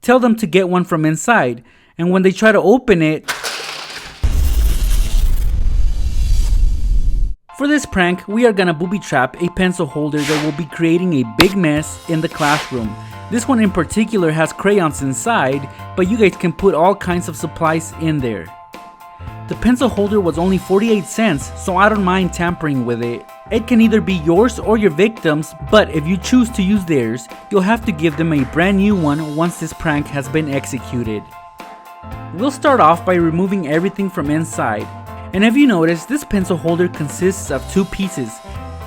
tell them to get one from inside, and when they try to open it... For this prank, we are gonna booby trap a pencil holder that will be creating a big mess in the classroom. This one in particular has crayons inside, but you guys can put all kinds of supplies in there. The pencil holder was only 48 cents, so I don't mind tampering with it. It can either be yours or your victim's, but if you choose to use theirs, you'll have to give them a brand new one once this prank has been executed. We'll start off by removing everything from inside. And if you notice, this pencil holder consists of two pieces,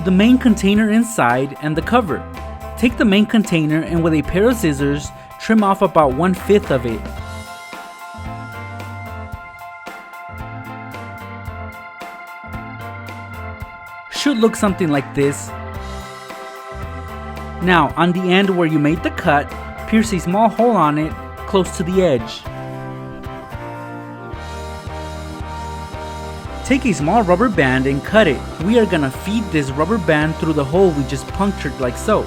the main container inside and the cover. Take the main container and with a pair of scissors, trim off about 1/5 of it. Should look something like this. Now, on the end where you made the cut, pierce a small hole on it close to the edge. Take a small rubber band and cut it. We are gonna feed this rubber band through the hole we just punctured like so.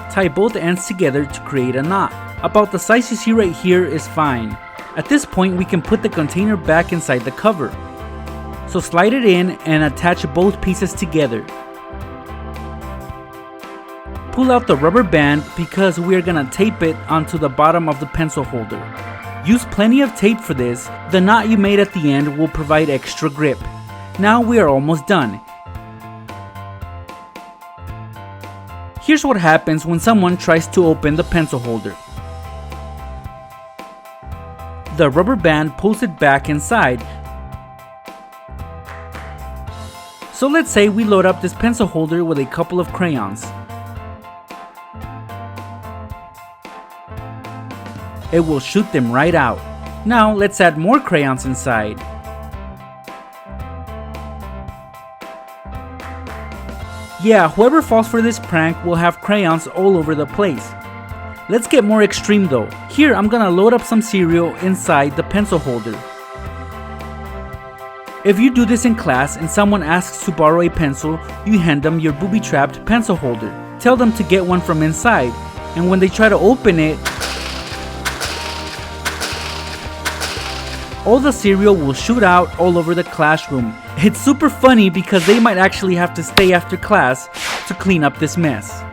Tie both ends together to create a knot. About the size you see right here is fine. At this point, we can put the container back inside the cover. So slide it in and attach both pieces together. Pull out the rubber band because we are gonna tape it onto the bottom of the pencil holder. Use plenty of tape for this. The knot you made at the end will provide extra grip. Now we are almost done. Here's what happens when someone tries to open the pencil holder. The rubber band pulls it back inside. So let's say we load up this pencil holder with a couple of crayons. It will shoot them right out. Now let's add more crayons inside. Yeah, whoever falls for this prank will have crayons all over the place. Let's get more extreme though. Here I'm gonna load up some cereal inside the pencil holder. If you do this in class and someone asks to borrow a pencil, you hand them your booby-trapped pencil holder. Tell them to get one from inside, and when they try to open it, all the cereal will shoot out all over the classroom. It's super funny because they might actually have to stay after class to clean up this mess.